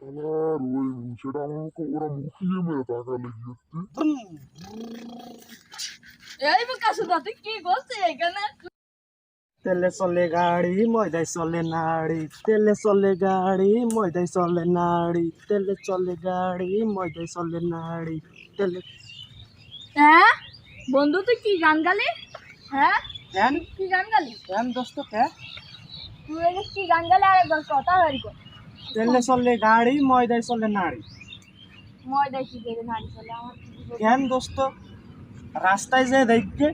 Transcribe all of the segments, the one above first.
শালার ওই সেটা আমাকে ওরা মুখিয়ে মেরে তাকালে গিয়েছে। এই কাছে তুই কি করছিস এখানে? তেলে চলে গাড়ি ময়দায় চলে নাড়ি, তেলে চলে গাড়ি ময়দায় চলে নাড়ি, তেলে চলে গাড়ি ময়দায় চলে নাড়ি, তেলে। হ্যাঁ বন্ধু তুই কি গান গালি? হ্যাঁ কেন কি গান গালি? কেন দোস্ত কে? তুই এটা কি গান গালি? আর একবার কথা হারি কর। তেলে চলে গাড়ি ময়দায় চলে নাড়ি। ময়দায় কি করে নাড়ি চলে আমার কি বলবো? কেন দোস্ত, রাস্তায় যে দেখবে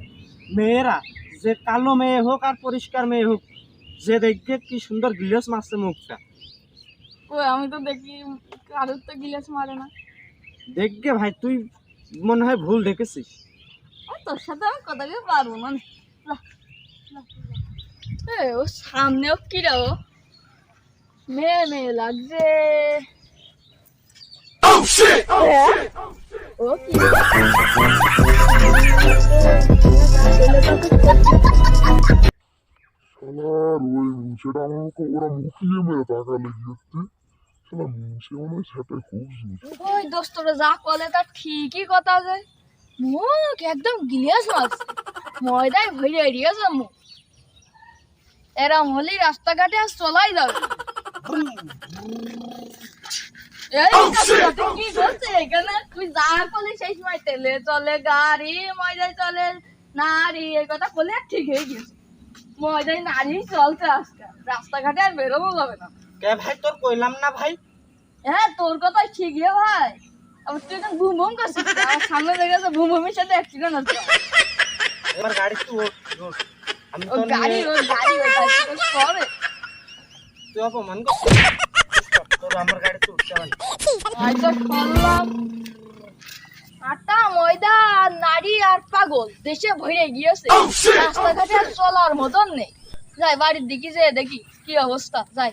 মেয়েরা, যে কালো মেয়ে হোক আর পরিষ্কার মেয়ে হোক, যে দেখবে কি সুন্দর গিলাস মারছে মুখটা, ওই আমি তো দেখি কারোর তো গিলাস মারে না। দেখবে ভাই তুই মনে হয় ভুল দেখেছিস। আর তোর সাথে আমি কথা বলতে পারবো না। ও সামনেও কি রে, ও মেয়ে মেয়ে লাগছে। ও কি শালার ওই সেটা আমাকে ওরা মুখিয়ে মেরে তাকালে গিয়েছে। শালা সে মনে হয় সেটা খুব ওই দোস্তরা যা বলে তার ঠিকই কথা যায়। মুখ একদম গিলিয়াস মাছ ময়দায় ভরে এড়িয়েছে মুখ। এরম হলে রাস্তাঘাটে আর চলাই যাবে। এই তুই কি করছিস এখানে? তুই যা করলি সেই সময় তেলে চলে গাড়ি ময়দায় চলে নারী, এই কথা বলে ঠিক হয়ে গেছে। ময়দায় নারী চলছে আজকে, রাস্তাঘাটে আর বেরোবো যাবে না। কে ভাই তোর কইলাম না ভাই? হ্যাঁ তোর কথা ঠিকই ভাই। আবার তুই এখন বুম বুম করছিস, আমার সামনে দেখে বুম বুমের সাথে অ্যাক্সিডেন্ট হচ্ছে। এবার গাড়ি তুই ওঠ। আমি ও তোর গাড়ি নিয়ে- ওই গাড়ি ওই গাড়ি করে তুই অপমান করছিস। তোর আমার গাড়িতে উঠতে পারি। হয়তো শুনলাম আটা ময়দা আর নারী আর পাগল দেশে ভরে গিয়েছে, রাস্তাঘাটে আর চলার মতন নেই। যাই বাড়ির দিকে যেয়ে দেখি কি অবস্থা, যাই।